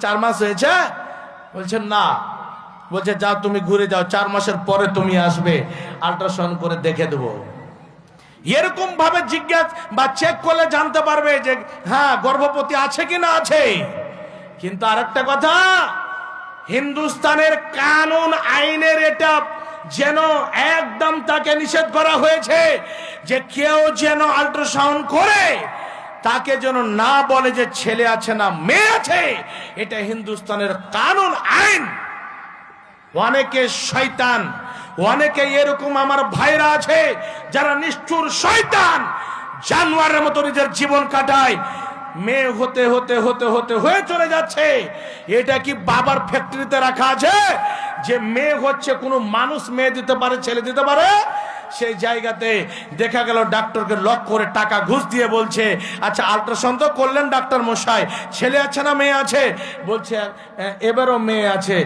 4 মাস হয়েছে? বলছেন না। বলছে যাও তুমি ঘুরে যাও, 4 মাসের পরে তুমি আসবে, আল্ট্রাসাউন্ড করে দেখে দেবো। এরকম ভাবে জিজ্ঞাসা বা চেক করলে জানতে পারবে যে হ্যাঁ গর্ভবতী আছে কি না আছে। কিন্তু আরেকটা কথা, হিন্দুস্তানের কানুন আইনের এটা যেন একদম তাকে নিষেধ করা হয়েছে যে কেউ যেন আল্ট্রাসাউন্ড করে তাকে যেন না বলে যে ছেলে আছে না মেয়ে আছে। এটা হিন্দুস্তানের কানুন আইন। অনেকে শয়তান, অনেকে এরকম আমার ভাইরা আছে যারা নিষ্ঠুর শয়তান, জানোয়ারের মতো নিজের জীবন কাটায়। মেয়ে হতে হতে হতে হতে হয়ে চলে যাচ্ছে। এটা কি বাবার ফ্যাক্টরিতে রাখা আছে যে মেয়ে হচ্ছে কোনো মানুষ মেয়ে দিতে পারে, ছেলে দিতে পারে? সেই জায়গাতে দেখা গেল ডাক্তারকে লক করে টাকা ঘুষ দিয়ে বলছে আচ্ছা আল্ট্রাসাউন্ড তো করলেন ডাক্তার মশাই, ছেলে আছে না মেয়ে আছে? বলছে এবারও মেয়ে আছে।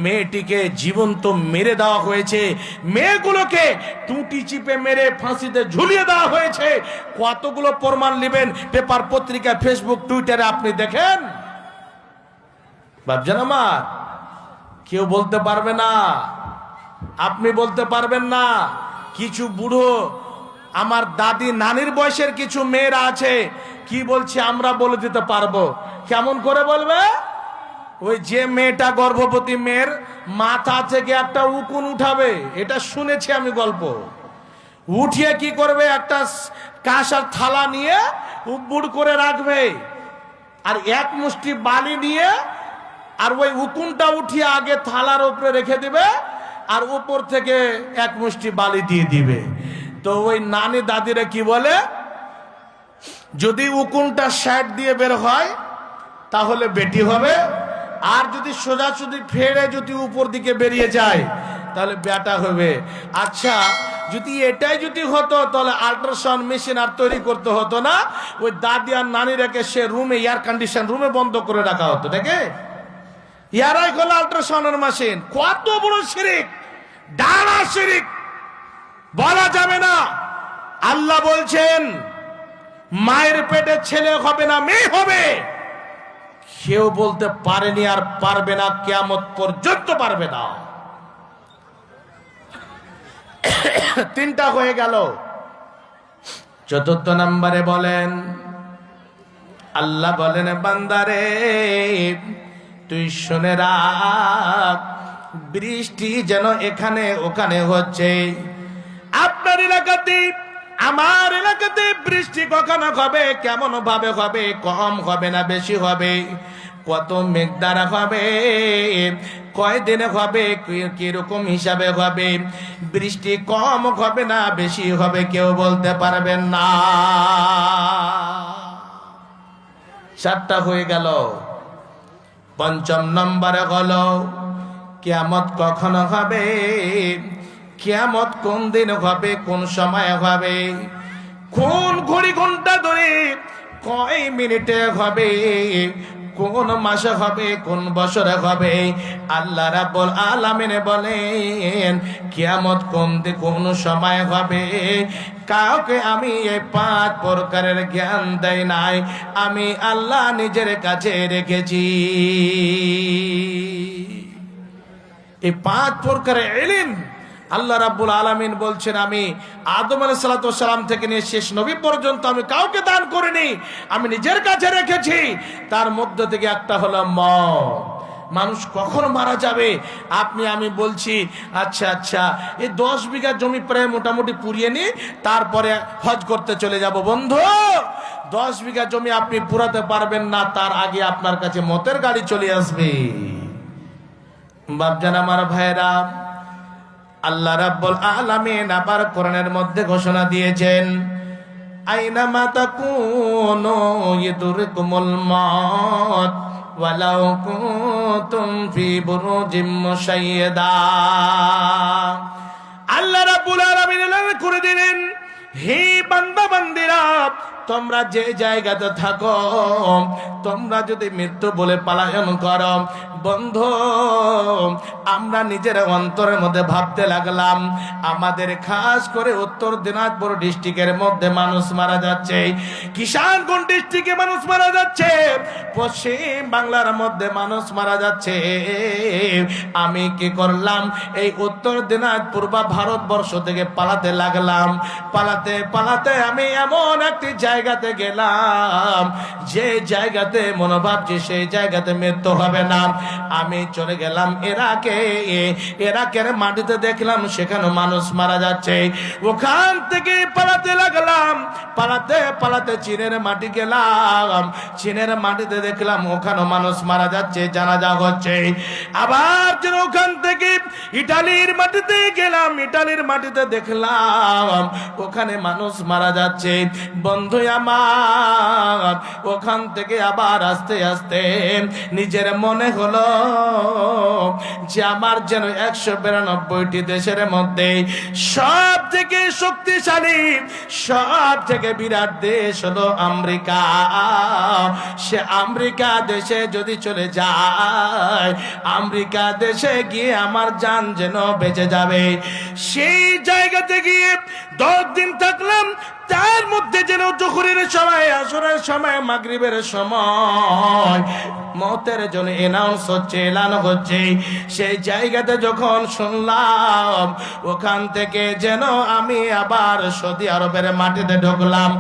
মেয়েটিকে জীবন্ত মেরে দেওয়া হয়েছে, মেয়েগুলোকে টুটি চিপে মেরে ফাঁসিতে ঝুলিয়ে দেওয়া হয়েছে। কতগুলো প্রমাণ নেবেন পেপার পত্রিকা ফেসবুক টুইটারে আপনি দেখেন। ভাবছেন আমার কেউ বলতে পারবে না, আপনি বলতে পারবেন না। কিছু বুড়ো আমার দাদি নানির বয়সের কিছু মেয়েরা আছে, কি বলছে আমরা বলে দিতে পারবো। কেমন করে বলবে? ওই যে মেয়েটা গর্ভবতী মেয়ের মাথা থেকে একটা উকুন উঠাবে, এটা শুনেছি আমি গল্প। উঠিয়ে কি করবে, একটা কাঁসার থালা নিয়ে উবুড় করে রাখবে, আর এক মুষ্টি বালি নিয়ে আর ওই উকুনটা উঠিয়ে আগে থালার উপরে রেখে দিবে, আর উপর থেকে এক মুষ্টি বালি দিয়ে দিবে। তো ওই নানি দাদিরা কি বলে, যদি উকুনটা সাইড দিয়ে বের হয় তাহলে বেটি হবে, আর যদি সোজাসুজি ফেড়ে যদি উপর দিকে বেরিয়ে যায় তাহলে বেটা হবে। আচ্ছা যদি এটাই যদি হতো তাহলে আল্ট্রাসাউন্ড মেশিন আর তৈরি করতে হতো না, ওই দাদি আর নানি রেখে সে রুমে এয়ার কন্ডিশন রুমে বন্ধ করে রাখা হতো। দেখে ইয়ারাই হলো আল্ট্রাসাউন্ডের মেশিন। কত বড় শিরিক, ডানা শিরিক, বলা যাবে না। আল্লাহ বলছেন মায়ের পেটে ছেলে হবে না মেয়ে হবে। কেউ বলতে পারেনি আর পারবে না, কিয়ামত পর্যন্ত পারবে না। 3টা হয়ে গেল। 4র্থ নম্বরে বলেন আল্লাহ বলেন বান্দারে তুই শুনে রাখ, বৃষ্টি যেন এখানে ওখানে হচ্ছে। আপনার এলাকাতে আমার এলাকাতে বৃষ্টি কখনো হবে, কেমন ভাবে হবে, কম হবে না বেশি হবে, কত মেঘ দ্বারা হবে, কয়দিনে হবে, কিরকম হিসাবে হবে। বৃষ্টি কম হবে না বেশি হবে কেউ বলতে পারবেন না। 7টা হয়ে গেল। 5ম নম্বরে হলো কিয়ামত কখনো হবে, কিয়ামত কোন দিন হবে, কোন সময় হবে, কোন ঘড়ি ঘন্টা ধরে কয় মিনিটে হবে, কোন মাসে হবে, কোন বছরে হবে। আল্লাহ রাব্বুল আলামিন বলেন কিয়ামত কোন সময় হবে কাউকে আমি এই 5 প্রকারের জ্ঞান দেই নাই, আমি আল্লাহ নিজের কাছে রেখেছি। এই 5 প্রকারের ইলম আল্লাহ রাব্বুল আলামিন বলছেন আমি আদম আলাইহিস সালাতু ওয়াস সালাম থেকে নিয়ে শেষ নবী পর্যন্ত আমি কাউকে দান করিনি, আমি নিজের কাছে রেখেছি। তার মধ্য থেকে একটা হলো মওত। মানুষ কখন মারা যাবে আপনি আমি বলছি আচ্ছা এই 10 বিঘা জমি প্রায় মোটামুটি পুড়িয়ে নি, তারপরে হজ করতে চলে যাব। বন্ধু 10 বিঘা জমি আপনি পুরাতে পারবেন না, তার আগে আপনার কাছে মতের গাড়ি চলে আসবে। বাপজান আমার ভাইরা, আল্লাহ রাব্বুল আলামিন আবার কোরআনের মধ্যে ঘোষণা দিয়েছেন আইনামা তাকুনু ইদরিকুমুল মাউত ওয়ালাউ কুনতুম ফি বুরুজিম মুশাইয়াদা। আল্লাহ রাব্বুল আলামিন এলান করে দিলেন হে বান্দা বান্দিরা তোমরা যে জায়গাতে থাকো, তোমরা যদি মৃত্যু বলে পলায়ন করো, বন্ধু আমরা নিজের অন্তরের মধ্যে ভাবতে লাগলাম, আমাদের খাস করে উত্তর দিনাজপুর ডিস্ট্রিক্টের মধ্যে মানুষ মারা যাচ্ছে, কিষানগঞ্জ ডিস্ট্রিক্টে মানুষ মারা যাচ্ছে, পশ্চিম বাংলার মধ্যে মানুষ মারা যাচ্ছে। আমি কি করলাম, এই উত্তর দিনাজপুর বা ভারতবর্ষ থেকে পালাতে লাগলাম। পালাতে পালাতে আমি এমন একটি জায়গাতে গেলাম, যে জায়গাতে মনে ভাবছি সেই জায়গাতে মৃত্যু হবে না। আমি চলে গেলাম ইরাকের মাটিতে, দেখলাম সেখানে মানুষ মারা যাচ্ছে। ওখান থেকে পালাতে লাগলাম, পালাতে পালাতে চীনের মাটি গেলাম, চীনের মাটিতে দেখলাম ওখানে মানুষ মারা যাচ্ছে, জানাজা হচ্ছে। আবার যেন ওখান থেকে ইটালির মাটিতে গেলাম, ইটালির মাটিতে দেখলাম ওখানে মানুষ মারা যাচ্ছে। বন্ধু আমার, ওখান থেকে আবার আস্তে আস্তে নিজের মনে হলো যে আমার যেন 192টি দেশের মধ্যে সব থেকে শক্তিশালী, সব থেকে বিরাট দেশ হলো আমেরিকা। সে আমেরিকা দেশে যদি চলে যায়, আমেরিকা দেশে গিয়ে আমার জান যেন বেঁচে যাবে। সেই জায়গাতে গিয়ে 10 দিন থাকলাম, তার মধ্যে যেন জোহরের সময়, আসরের সময়, মাগরিবের সময় মতের জন্য এনাউন্স হচ্ছে, এলান হচ্ছে। সেই জায়গাতে যখন শুনলাম, ওখান থেকে যেন আমি আবার সৌদি আরবের মাটিতে ঢুকলাম,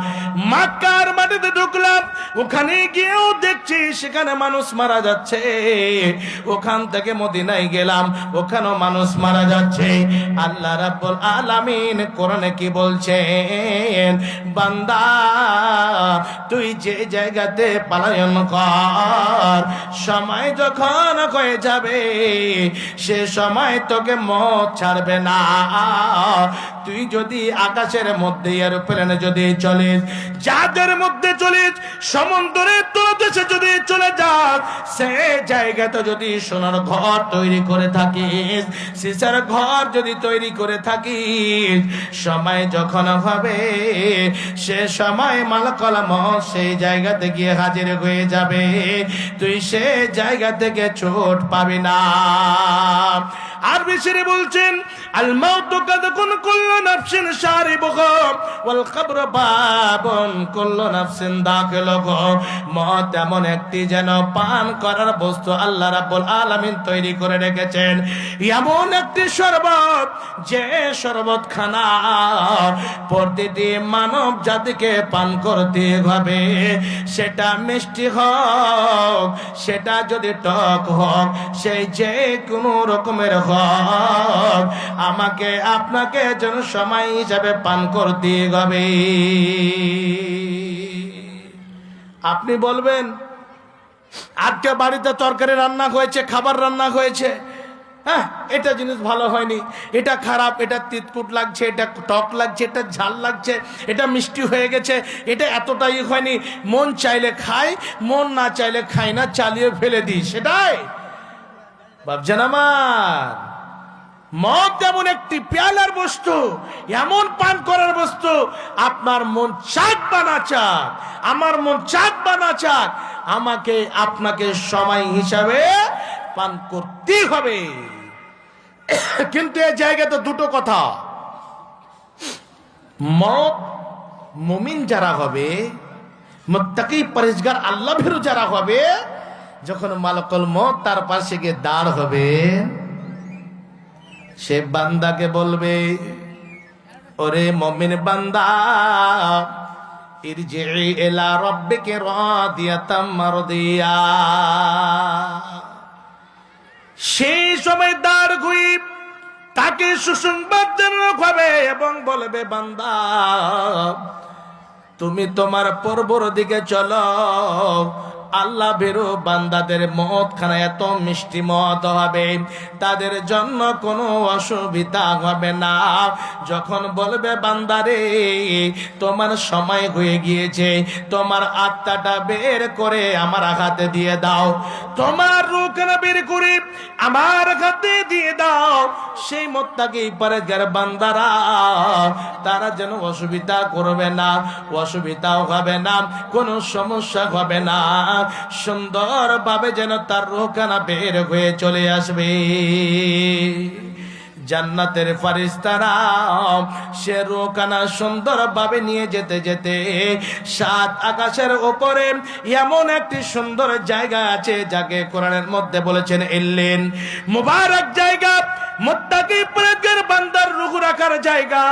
মক্কার মাটিতে ঢুকলাম। ওখানে গিয়েও দেখছি সেখানে মানুষ মারা যাচ্ছে। ওখান থেকে মদিনায় গেলাম, ওখানেও মানুষ মারা যাচ্ছে। আল্লাহ রাব্বুল আলামিন কোরআনে কি বলছেন, বান্দা তুই যে জায়গাতে পলায়ন কর, সময় যখন হয়ে যাবে সে সময় তোকে মত ছাড়বে না। তুই যদি আকাশের মধ্যে এরোপ্লেনে যদি চলিস, যাদের মধ্যে চলিস, সমুদ্রের তলদেশে যদি চলে যাস, সে জায়গাতে যদি সোনার ঘর তৈরি করে থাকিস, সিসার ঘর যদি তৈরি করে থাকিস, সময় যখন হবে সে সময় মালাকুল মউত সেই জায়গাতে গিয়ে হাজির হয়ে যাবে, তুই সে জায়গা থেকে ছুট পাবি না। আর বেশিরে বলছেন, আল মাউতু কাদকুন কুল্লু নাফসিন শারিবুহু ওয়াল কবর বাবুন কুল্লু নাফসিন দাখিলুহু। মত এমন একটি যেন পান করার বস্তু আল্লাহ রাব্বুল আলামিন তৈরি করে রেখেছেন, এমন একটি শরবত, যে শরবত খানা প্রতিটি মানব জাতিকে পান করতে হবে। সেটা মিষ্টি হোক, সেটা যদি টক হোক, সেই যে কোনো রকমের হোক, আমাকে আপনাকে যেন সময় হিসাবে পান করতে হবে। আপনি বলবেন আজকে বাড়িতে তরকারি রান্না হয়েছে, খাবার রান্না হয়েছে, হ্যাঁ এটা জিনিস ভালো হয়নি, এটা খারাপ, এটা তিতকুট লাগছে, এটা টক লাগছে, এটা ঝাল লাগছে, এটা মিষ্টি হয়ে গেছে, এটা এতটাই হয়নি, মন চাইলে খাই, মন না চাইলে খাই না, চালিয়ে ফেলে দিই। সেটাই ভাবছেন আমার? মদ যেমন একটি পেয়ালার বস্তু, এমন পান করার বস্তু, আপনার মন চাক বা না চাক, আমার মন চাক বা না চাক, আমাকে আপনাকে সময় হিসাবে পান করতেই হবে। কিন্তু এই জায়গাতে দুটো কথা, মদ মুমিন যারা হবে, মুত্তাকি পরহেজগার আল্লাহ ভীরু যারা হবে, যখন মালাকুল মউত তার পাশে গিয়ে দাঁড় হবে, সে বান্দাকে বলবে, ওরে মুমিন বান্দা, ইরজিই ইলা রাব্বিকা রাদিয়াতাম মারদিয়া। সেই সময় দাঁড় ঘুরি তাকে সুসংবাদ জানানো হবে এবং বলবে, বান্দা তুমি তোমার পূর্বর দিকে চলো, আল্লাহ বেরো বান্দাদের মদ খানা এত মিষ্টি মদ হবে, তাদের জন্য কোনো অসুবিধা হবে না। যখন বলবে বান্দারে তোমার সময় হয়ে গিয়েছে, তোমার আত্মাটা বের করে আমার হাতে দিয়ে দাও, তোমার রূহখানা বের করে আমার হাতে দিয়ে দাও, সেই মোত্তাকি পরহেজগার বান্দারা তারা যেন অসুবিধা করবে না, অসুবিধাও হবে না, কোনো সমস্যা হবে না, সুন্দরভাবে যেন তার রূহখানা বের হয়ে চলে আসবে। জান্নাতের ফারিস্তারা সে রূহখানা সুন্দরভাবে নিয়ে যেতে যেতে সাত আকাশের উপরে এমন একটি সুন্দর জায়গা আছে যাকে কোরআনের মধ্যে বলেছেন ইল্লিন, মুবারক জায়গা, মুত্তাকি পরহেজগার বান্দার রূহ রাখার জায়গা।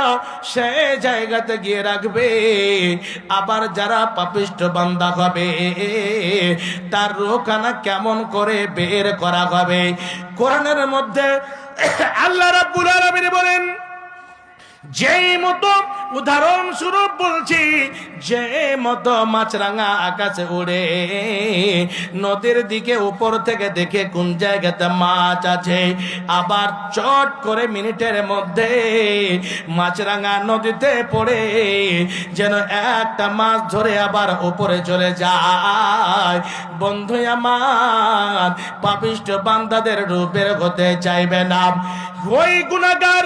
সেই জায়গাতে গিয়ে রাখবে। আবার যারা পাপিষ্ঠ বান্দা হবে তার রূহখানা কেমন করে বের করা হবে? কোরআনের মধ্যে আল্লাহ রাব্বুল আলামিন বলেন, যেই মতো উদাহরণস্বরূপ বলছি, যে মতো মাছরাঙা আকাশে উড়ে নদীর দিকে উপর থেকে দেখে কোন জায়গাতে মাছ আছে, আবার চট করে মিনিটের মধ্যে মাছরাঙা নদীতে পড়ে যেন একটা মাছ ধরে আবার উপরে চলে যায়। বন্ধু আমার, পাপিষ্ঠ বান্দাদের রূপের হতে চাইবে না। ওই গুনাহগার,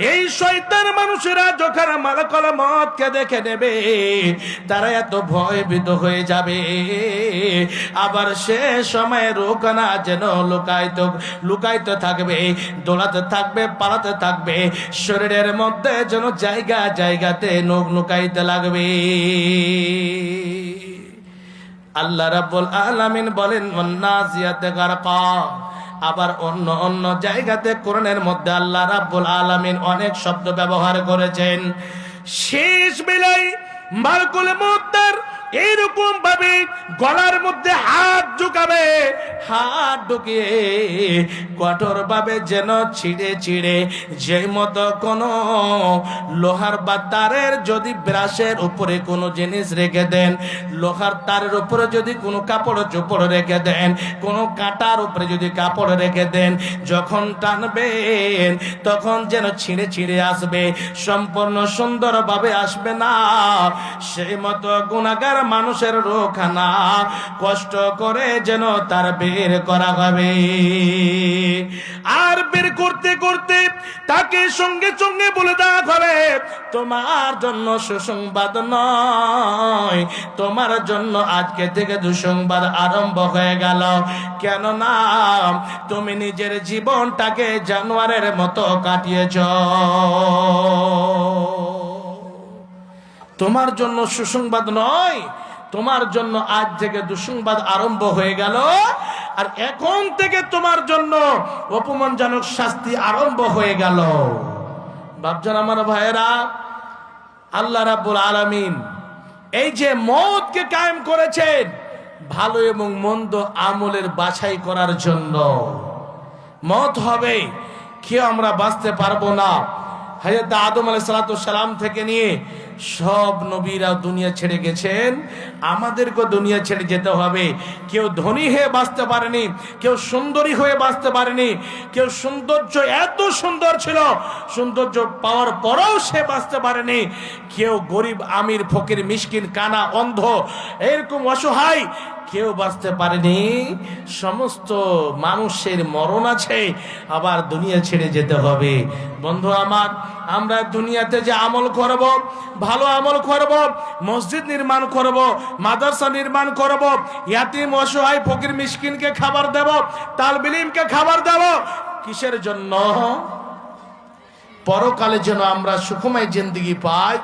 এই শয়তান মানুষেরা যখন মালাকুল মউতকে দেখে নেবে, তারা এত ভয়ভীত হয়ে যাবে, আবার সে সময় রূহখানা যেন লুকাইতে থাকবে, দৌড়াতে থাকবে, পালাতে থাকবে, শরীরের মধ্যে যেন জায়গা জায়গাতে নখ লুকাইতে লাগবে। আল্লাহ রাব্বুল আলামিন বলেন ওয়ান্নাজিয়াতে গারকা। আবার অন্য অন্য জায়গাতে কোরআনের মধ্যে আল্লাহ রাব্বুল আলামিন অনেক শব্দ ব্যবহার করেছেন। শেষ বেলায় মালাকুল মউত এইরকম ভাবে গলার মধ্যে হাত ঢুকাবে, হাত ঢুকিয়ে কঠোর ভাবে যেন ছিঁড়ে ছিঁড়ে, যে মতো কোনো লোহার বা তারের যদি ব্রাশের উপরে কোনো জিনিস রেখে দেন, লোহার তারের উপরে যদি কোনো কাপড় চোপড় রেখে দেন, কোনো কাঁটার উপরে যদি কাপড় রেখে দেন, যখন টানবেন তখন যেন ছিঁড়ে ছিঁড়ে আসবে, সম্পূর্ণ সুন্দরভাবে আসবে না। সেই মতো গুনাহগার মানুষের রূহখানা কষ্ট করে যেন তার বের করা হবে। আর বের করতে করতে তাকে সঙ্গে সঙ্গে বলে দেওয়া হবে, তোমার জন্য সুসংবাদ নয়, তোমার জন্য আজকে থেকে দুঃসংবাদ আরম্ভ হয়ে গেল। কেননা তুমি নিজের জীবনটাকে জানোয়ারের মতো কাটিয়েছ। তোমার জন্য সুসংবাদ নয়, তোমার জন্য আজ থেকে দুঃসংবাদ আরম্ভ হয়ে গেল, আর এখন থেকে তোমার জন্য অপমানজনক শাস্তি আরম্ভ হয়ে গেল। বাপজান আমার ভাইয়েরা, আল্লাহ রাব্বুল আলামিন এই যে মওতকে কায়েম করেছেন ভালো এবং মন্দ আমলের বাছাই করার জন্য। মওত হবে, কেউ আমরা বাঁচতে পারবো না। হযরত আদম আলাইহিস সালাম থেকে নিয়ে সব নবীরা দুনিয়া ছেড়ে গেছেন, আমাদেরকে দুনিয়া ছেড়ে যেতে হবে। কেউ ধনী হয়ে বাঁচতে পারেনি, কেউ সুন্দরী হয়ে বাঁচতে পারেনি, কেউ সৌন্দর্য এত সুন্দর ছিল, সৌন্দর্য পাওয়ার পরেও সে বাঁচতে পারেনি, কেউ গরিব আমির ফকির মিসকিন কানা অন্ধ এরকম অসহায় কেউ বাঁচতে পারেনি। সমস্ত মানুষের মরণ আছে, আবার দুনিয়া ছেড়ে যেতে হবে। বন্ধু আমার, আমরা দুনিয়াতে যে আমল করব, ভালো আমল করব, মসজিদ নির্মাণ করব, মাদ্রাসা নির্মাণ করব, ইয়াতিম অসহায় ফকির মিসকিনকে খাবার দেব, তালিব ইলমকে খাবার দেব, কিসের জন্য? পরকালে যেন আমরা সুখময় জিন্দেগি পাই,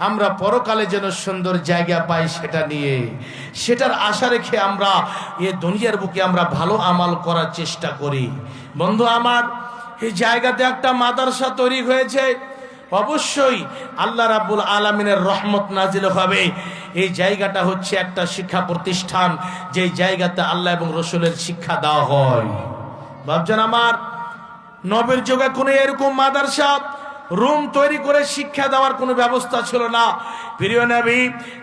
আমরা পরকালে যেন সুন্দর জায়গা পাই, সেটা নিয়ে সেটার আশা রেখে আমরা এই দুনিয়ার বুকে আমরা ভালো আমল করার চেষ্টা করি। বন্ধু আমার, এই জায়গাতে একটা মাদ্রাসা তৈরি হয়েছে, অবশ্যই আল্লাহ রাব্বুল আলামিনের রহমত নাজিল হবে। এই জায়গাটা হচ্ছে একটা শিক্ষা প্রতিষ্ঠান, যে জায়গাতে আল্লাহ এবং রসুলের শিক্ষা দেওয়া হয়। ভাবছেন আমার, নবীর যুগে কোনো এরকম মাদ্রাসা রুম তৈরি করে শিক্ষা দেওয়ার কোনো ব্যবস্থা ছিল না। প্রিয় নবী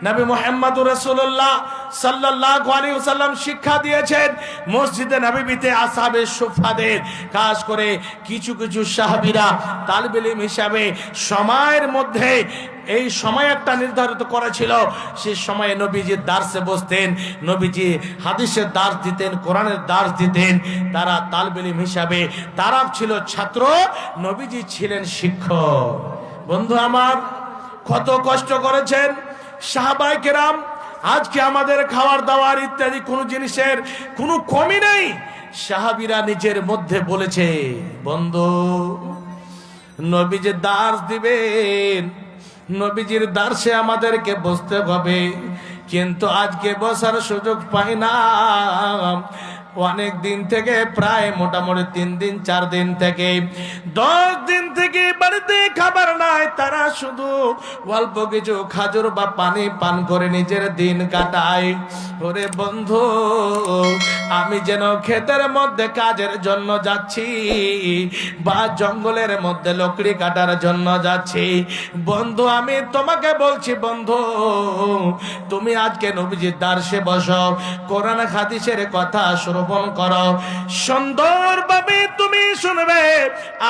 নবী মুহাম্মদুর রাসূলুল্লাহ সাল্লাল্লাহু আলাইহি ওয়াসাল্লাম শিক্ষা দিয়েছেন মসজিদে নববীতে আসহাবে সুফাদের, খাস করে কিছু কিছু সাহাবীরা তালিবে ইলম হিসাবে সময়ের মধ্যে এই সময় একটা নির্ধারিত করেছিল, সেই সময়ে নবীজি দার্সে বসতেন, নবীজি হাদিসের দার্স দিতেন, কোরআনের দার্স দিতেন। তারা তালিবে ইলম হিসাবে, তারা ছিল ছাত্র, নবীজি ছিলেন শিক্ষক। বন্ধু আমার, কত কষ্ট করেছেন সাহাবায়ে কেরাম। আজকে আমাদের খাওয়ার দাওয়ার ইত্যাদি কোনো জিনিসের কোনো কমি নেই। সাহাবীরা নিজের মধ্যে বলেছে, বন্ধু নবীজির দার্স দিবেন, নবীজির দার্সে আমাদেরকে বসতে হবে, কিন্তু আজকে বসার সুযোগ পাই না। অনেক দিন থেকে, প্রায় মোটামুটি 3 দিন 4 দিন থেকে 10 দিন থেকে বাড়িতে খাবার নাই। তারা শুধু অল্প কিছু খাজুর বা পানি পান করে নিজের দিন কাটায়। ওরে বন্ধু, আমি যেন ক্ষেতের মধ্যে কাজের জন্য যাচ্ছি বা জঙ্গলের মধ্যে লকড়ি কাটার জন্য যাচ্ছি। বন্ধু আমি তোমাকে বলছি, বন্ধু তুমি আজকে নবীজির দার্সে বসো, কোরআন হাদিসের কথা শ্রবণ করো, সুন্দরভাবে তুমি শুনবে।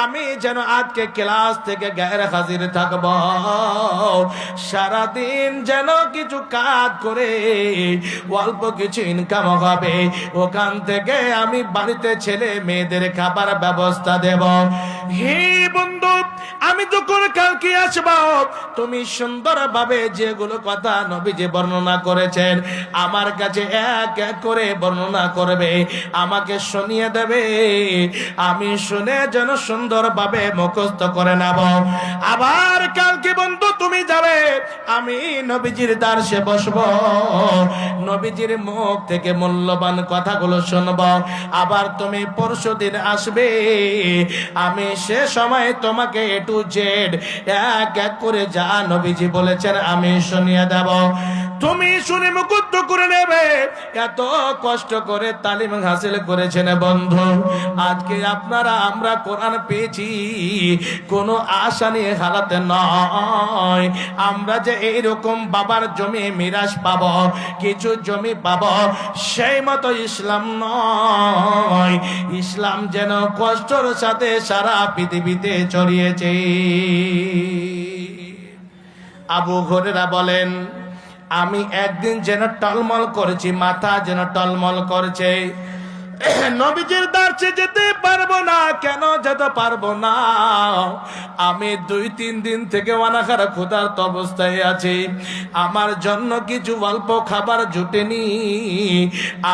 আমি যেন আজকে ক্লাস থেকে গায়ের হাজির থাকব, সারাদিন যেন কিছু কাজ করে অল্প কিছু ইনকাম হবে, ওখান থেকে আমি বাড়িতে ছেলে মেয়েদের খাবার ব্যবস্থা দেব। হে বন্ধু, আমি যখন কালকে আসব, তুমি সুন্দরভাবে যেগুলো কথা নবীজি বর্ণনা করেছেন আমার কাছে এক এক করে বর্ণনা করবে, আমাকে শুনিয়ে দেবে। আমি শুনে যেন সুন্দরভাবে মুখস্থ করে নেব। আবার কালকে বন্ধু তুমি যাবে, আমি নবীজির দার্সে বসবো, নবীজির মুখ থেকে মূল্যবান কথাগুলো শুনবো। আবার তুমি পরশুদিন আসবে, আমি সে সময় তোমাকে A to Z এক এক করে যা নবীজি বলেছেন আমি শুনিয়ে দেব, তুমি শুনে মুখস্থ করে নেবে। এত কষ্ট করে তালিম হাসিল করেছেন বন্ধু, আজকে আপনারা আমরা কোরআন পেয়েছি কোনো আশা নিয়ে হারাতে নয়। আমরা যে এইরকম বাবার জমি মিরাজ পাব, কিছু জমি পাব, সেই মতো ইসলাম নয়। ইসলাম যেন কষ্টর সাথে সারা পৃথিবীতে ছড়িয়েছে। আবু হুরায়রা বলেন, আমি একদিন যেন টলমল করেছি, মাথা যেন টলমল করছে, নবীজির দার্সে যেতে পারবো না। কেন যেতে পারবো না? আমি 2-3 দিন থেকে অনাহার ক্ষুধার্ত অবস্থায় আছি, আমার জন্য কিছু অল্প খাবার জুটেনি।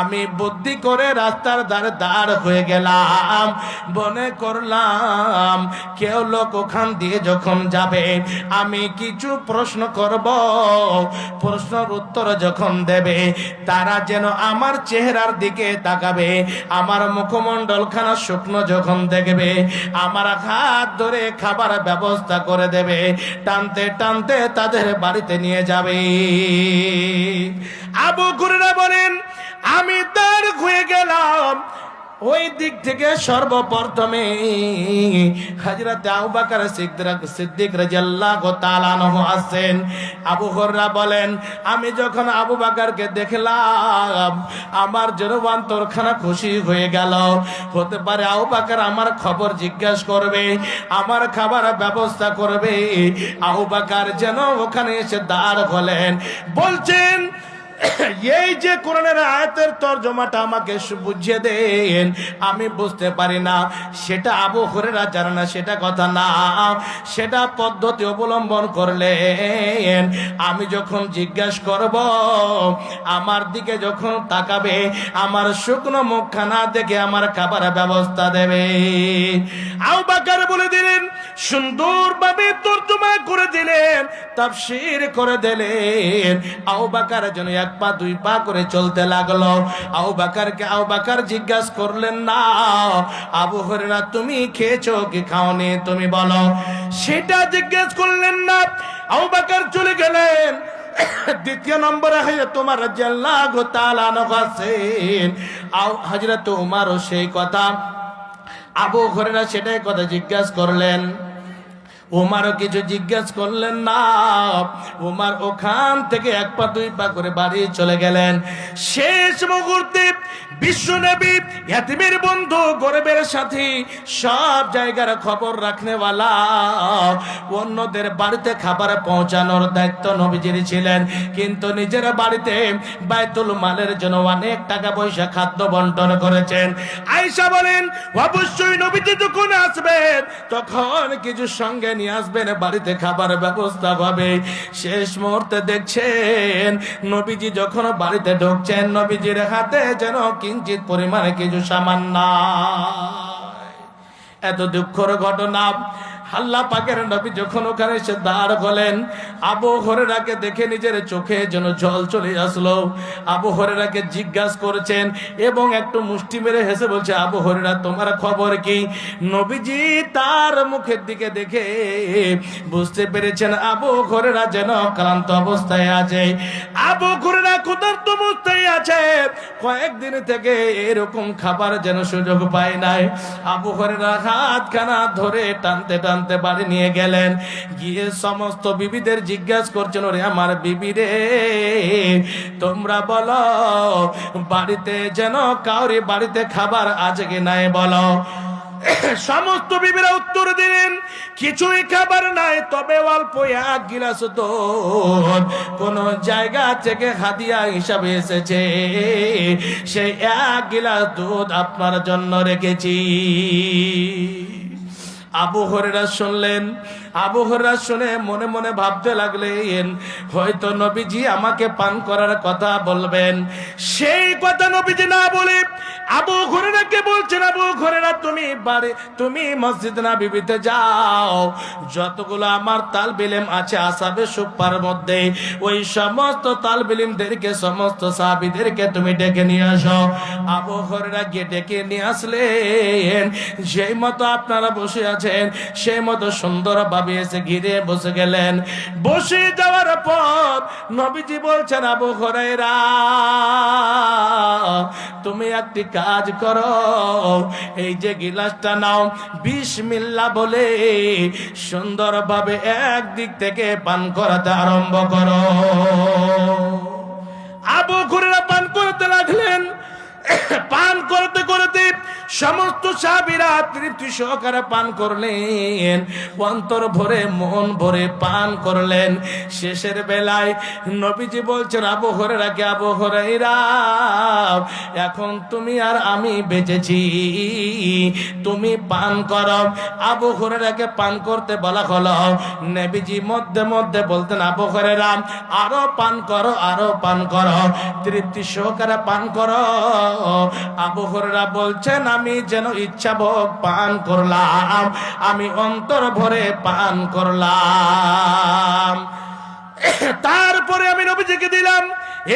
আমি বুদ্ধি করে রাস্তার ধারে দাঁড় হয়ে গেলাম, মনে করলাম কেউ লোক ওখান দিয়ে যখন যাবে আমি কিছু প্রশ্ন করব, প্রশ্নের উত্তর যখন দেবে তারা যেন আমার চেহারার দিকে তাকাবে, আমার মুখমণ্ডল খানা শুকনো যখন দেখবে আমার হাত ধরে খাবার ব্যবস্থা করে দেবে, টানতে টানতে তাদের বাড়িতে নিয়ে যাবে। আবু হুরায়রা বলেন, আমি তার হয়ে গেলাম। ওই দিক থেকে সর্বপ্রথমে হযরত আবু বকর সিদ্দিক রাদিয়াল্লাহু তাআলা আনহু আছেন। আবু হুরায়রা বলেন, আমি যখন আবু বকরকে দেখলাম আমার যেন অন্তরখানা খুশি হয়ে গেল। হতে পারে আবু বকর আমার খবর জিজ্ঞাসা করবে, আমার খাবার ব্যবস্থা করবে। আবু বকর যেন ওখানে এসে দাঁড় হলেন, বলছেন এই যে কোরআনের আয়াতের তরজমাটা আমাকে বুঝিয়ে দেন, আমি বুঝতে পারি না। সেটা আবু হুরায়রা জানে না সেটা কথা না, সেটা পদ্ধতি অবলম্বন করলেন। আমি যখন জিজ্ঞাসা করব আমার দিকে যখন তাকাবে, আমার শুকনো মুখখানা দেখে আমার খাবার ব্যবস্থা দেবে। আবু বকর বলে দিলেন, সুন্দরভাবে তরজমা করে দিলেন, তাফসীর করে দিলেন। আবু বকর যেন 1 পা 2 পা করে চলতে লাগলো। আবু বকর জিজ্ঞাসা করলেন, না আবু হুরায়রা তুমি খেয়েছো কি খাওনি তুমি বলো, সেটা জিজ্ঞাসা করলেন না। আবু বকর চলে গেলেন। দ্বিতীয় নম্বরে হযরত ওমর রাদিয়াল্লাহু তাআলা আনহু আছেন। হযরত ওমরও সেই কথা, আবু হুরায়রা সেটাই কথা জিজ্ঞাসা করলেন। ওমারও কিছু জিজ্ঞেস করলেন না। ওমার ওখান থেকে এক পা দুই পা করে বাড়ি চলে গেলেন। শেষ মুহূর্তে বিশ্বনবী ইয়াতীমের বন্ধু, গরিবের সাথী, সব জায়গার খবর রাখনেওয়ালা, অন্যদের বাড়িতে খাবার পৌঁছানোর দায়িত্ব নবীজির ছিলেন, কিন্তু নিজের বাড়িতে বাইতুল মালের জন্য অনেক টাকা পয়সা খাদ্য বন্টন করেছেন। আয়েশা বলেন, অবশ্যই নবীজি যখন আসবেন তখন কিছু সঙ্গে নিয়ে আসবেন, বাড়িতে খাবার ব্যবস্থা হবে। শেষ মুহূর্তে দেখছেন নবীজি যখন বাড়িতে ঢুকছেন, নবীজির হাতে যেন কিঞ্চিত পরিমাণে কিছু সামান নাই। এত দুঃখের ঘটনা। আল্লাহ পাকের নবী যখন ওখানে এসে দাঁড় হলেন, আবু হুরায়রাকে দেখে নিজের চোখে যেন জল চলে আসলো। আবু হুরায়রাকে জিজ্ঞাসা করেছেন এবং একটু মুষ্টি মেরে হেসে বলছে, আবু হুরায়রা তোমার খবর কি? নবীজি তার মুখের দিকে দেখে বুঝতে পেরেছেন আবু হুরায়রা যেন ক্লান্ত অবস্থায় আছে। আবু হুরায়রা ক্ষুধার্ত অবস্থায় আছে, কয়েকদিন থেকে এরকম খাবার যেন সুযোগ পায় নাই। আবু হুরায়রা হাতখানা ধরে টানতে টানতে বাড়ি নিয়ে গেলেন। গিয়ে সমস্ত বিবিদের জিজ্ঞাসা করছেন, ওরে আমার বিবি রে, তোমরা বলো বাড়িতে যেন কাউরি বাড়িতে খাবার আছে কি নাই বলো। সমস্ত বিবিরা উত্তর দিলেন, কিছুই খাবার নাই, তবে অল্প এক গিলাস দুধ কোন জায়গা থেকে হাদিয়া হিসাবে এসেছে, সেই এক গিলাস দুধ আপনার জন্য রেখেছি। আবু হুরায়রা শুনলেন। আবু হুরায়রা শুনে মনে মনে ভাবতে লাগলেন, হয়তো নবীজি আমাকে পান করার কথা বলবেন। সেই কথা নবীজি না বলে আবু হুরায়রাকে বলছেন, আবু হুরায়রা তুমি মসজিদ নববীতে যাও, যতগুলো আমার তালবে ইলম আছে আসহাবে সুফার মধ্যে, ওই সমস্ত তালবে ইলমদেরকে, সমস্ত সাহাবীদেরকে তুমি ডেকে নিয়ে আসো। আবু হুরায়রা গিয়ে ডেকে নিয়ে আসলেন। সেই মতো আপনারা বসে আছেন, সেই মতো সুন্দর ভাবে এসে ঘিরে বসে গেলেন। বসে যাওয়ার পর নবীজি বলছেন, আবু হুরায়রা তুমি একটি কাজ করো, এই যে গিলাসটা নাও, বিসমিল্লাহ বলে সুন্দরভাবে একদিক থেকে পান করাতে আরম্ভ করো। আবু হুরায়রা পান করতে লাগলেন। পান করতে করতে সমস্ত সাহাবীরা তৃপ্তি সহকারে পান করলেন, অন্তর ভরে মন ভরে পান করলেন। শেষের বেলায় নবীজি বলছেন আবু হুরায়রাকে, আবু হুরায়রা এখন তুমি আর আমি বেঁচেছি, তুমি পান করো। আবু হুরায়রাকে পান করতে বলা হলো। নবীজি মধ্যে মধ্যে বলতেন, আবু হুরায়রা আরো পান করো, আরো পান করো, তৃপ্তি সহকারে পান করো। আবু হুরায়রা বলছেন, আমি যেন ইচ্ছা ভোগ পান করলাম, আমি অন্তর ভরে পান করলাম। তারপরে আমি নবীজিকে দিলাম।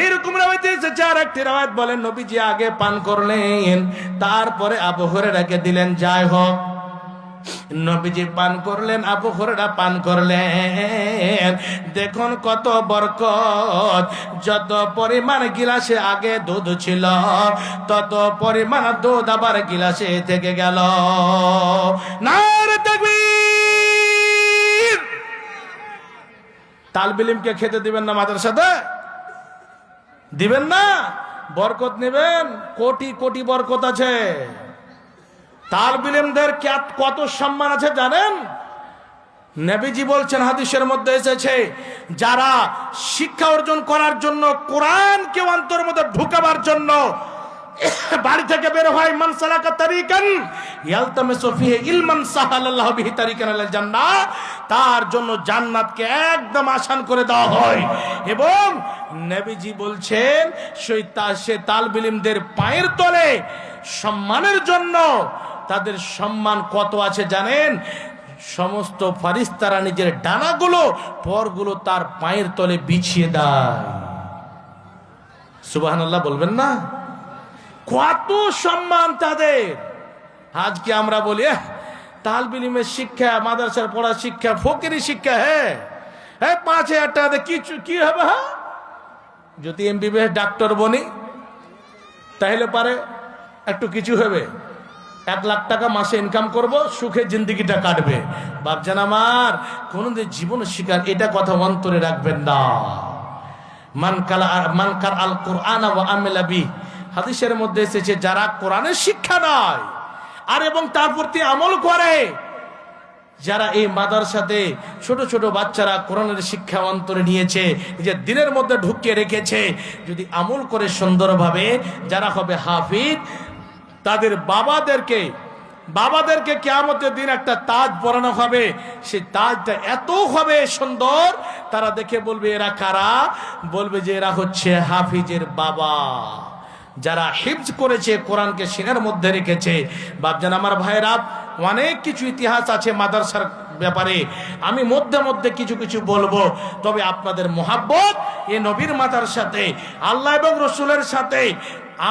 এইরকম রাওয়াত এসেছে। আর একটি রাওয়াত বলেন নবীজি আগে পান করলেন, তারপরে আবু হুরায়রাকে দিলেন। যাই হোক, নবীজি পান করলেন, আবু হুরায়রা পান করলেন। দেখুন কত বরকত। যত পরিমাণ গিলাসে আগে দুধ ছিল, তত পরিমাণ দুধ আবার গিলাসে থেকে গেল। নারে তাকবীর! তালবে ইলমকে খেতে দিবেন না মাদ্রাসাতে? দিবেন না? বরকত নেবেন, কোটি কোটি বরকত আছে। তালবে ইলমদের কত সম্মান আছে জানেন? নবীজি বলছেন, হাদিসের মধ্যে এসেছে, যারা শিক্ষা অর্জন করার জন্য, কোরআনকে অন্তর মধ্যে ঢুকাবার জন্য বাড়ি থেকে বের হয়, মান সালাকা তারিকান ইয়ালতামিসু ফিহি ইলমান সাহালাল্লাহু বিহি তারিকান ইলাল জান্নাহ, তার জন্য জান্নাতকে একদম আসান করে দেওয়া হয়। এবং নবীজি বলছেন, সে তালবে ইলমদের পায়ের তলে সম্মানের জন্য, তাদের সম্মান কত আছে জানেন? সমস্ত ফারিস্তারা নিজের ডানাগুলো, পরগুলো তার পায়ের তলে বিছিয়ে দেয়। সুবহানাল্লাহ বলবেন না? কত সম্মান তাদের। আজকে আমরা বলি তালবে ইলমের শিক্ষা, মাদ্রাসার পড়া শিক্ষা ফকিরি শিক্ষা। হ্যাঁ, 5,000 টাকা কি হবে? হ্যাঁ, যদি MBBS ডাক্তার বনি তাহলে পারে একটু কিছু হবে। 1 লাখ টাকা মাসে ইনকাম করব, সুখে জিন্দেগিটা কাটবে। বাপজান আমার, কোনদিন জীবন শিকার এটা কথা অন্তরে রাখবেন না। মান কার আল কোরআন ওয়া আমিলা বি, হাদিসের মধ্যে এসেছে যারা কোরআনের শিক্ষা নেয় আর এবং তার প্রতি আমল করে, যারা এই মাদ্রাসাতে ছোট ছোট বাচ্চারা কোরআনের শিক্ষা অন্তরে নিয়েছে, নিজের দিনের মধ্যে ঢুকিয়ে রেখেছে, যদি আমল করে সুন্দরভাবে, যারা হবে হাফিজ, তাদের বাবাদেরকে কিয়ামতের দিন একটা তাজ পরানো হবে। সেই তাজটা এত হবে সুন্দর, তারা দেখে বলবে এরা কারা? বলবে যে এরা হচ্ছে হাফিজের বাবা, যারা হিফজ করেছে, কোরআনকে সিনার মধ্যে রেখেছে। বাপজান আমার ভাইরা, অনেক কিছু ইতিহাস আছে মাদ্রাসার ব্যাপারে, আমি মধ্যে মধ্যে কিছু কিছু বলবো। তবে আপনাদের মোহাব্বত এ নবীর মাদ্রাসাতে, আল্লাহ এবং রসুলের সাথে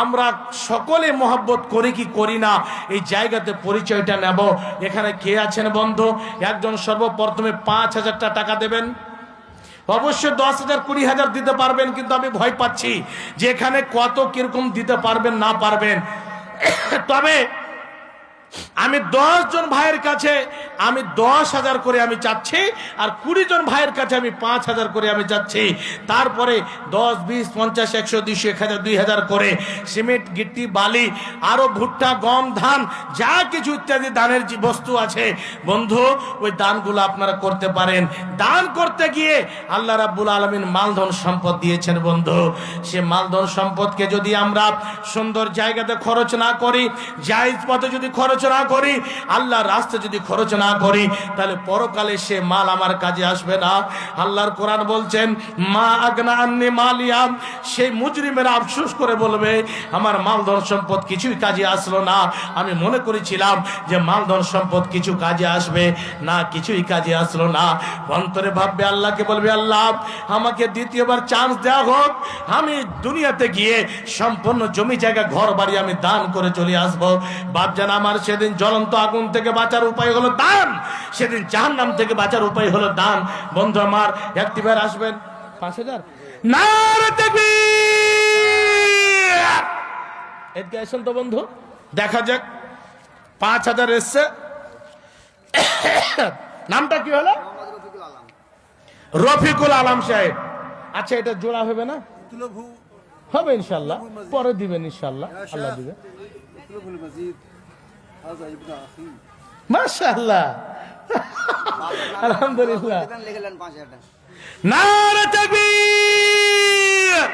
আমরা সকলে মোহাব্বত করি কি করি না, এই জায়গাতে পরিচয়টা নেব। এখানে কে আছেন বন্ধু? একজন সর্বপ্রথমে 5,000 টাকা দেবেন। অবশ্যই 10,000 20,000 দিতে পারবেন, কিন্তু আমি ভয় পাচ্ছি যে এখানে কত কিরকম দিতে পারবেন না পারবেন। তবে আমি 10 জন ভাইয়ের কাছে আমি 10,000 করে আমি চাচ্ছি, আর 20 জন ভাইয়ের কাছে আমি 5,000 করে আমি চাচ্ছি। তারপরে 10, 20, 50, 100, 200, 1000, 2000 করে সিমেন্ট, গিট্টি, বালি, আরো ভুট্টা, গম, ধান, যা কিছু ইত্যাদি দানের যে বস্তু আছে বন্ধু, ওই দানগুলো আপনারা করতে পারেন। দান করতে গিয়ে আল্লাহ রাব্বুল আলামিন মালধন সম্পদ দিয়েছেন বন্ধু। সে মালধন সম্পদকে যদি আমরা সুন্দর জায়গাতে খরচ না করি, জায়েজ পথে যদি খরচ না করি, আল্লাহর রাস্তায় যদি খরচ না করি, তাহলে পরকালে সে মাল আমার কাজে আসবে না। আল্লাহর কোরআন বলছেন, মা আগনা আন্নি মালিয়াম, সেই মুজরিমেরা আফসোস করে বলবে আমার মালধন সম্পদ কিছুই কাজে আসলো না। আমি মনে করেছিলাম যে মালধন সম্পদ কিছু কাজে আসবে, না কিছুই কাজে আসলো না। অন্তরে ভাববে, আল্লাহকে বলবে, আল্লাহ আমাকে দ্বিতীয়বার চান্স দেওয়া হোক, আমি দুনিয়াতে গিয়ে সম্পূর্ণ জমি জায়গা ঘর বাড়ি আমি দান করে চলে আসবো। বাপজান আমার, সেদিন জ্বলন্ত আগুন থেকে বাঁচার উপায় হলো দান, সেদিন জাহান্নাম থেকে বাঁচার উপায় হলো দান। বন্ধু আমার, একটিবার আসবেন 5,000 নারে তাকবীর, এদিকে আসেন তো বন্ধু, দেখা যাক 5,000 এসছে। নামটা কি হলো? রফিকুল আলম সাহেব। আচ্ছা, এটা জোড়া হবে না? হবে ইনশাল্লাহ, পরে দিবেন ইনশাল্লাহ, আল্লাহ দিবে। মাশাআল্লাহ, আলহামদুলিল্লাহ। নারে তাকবীর।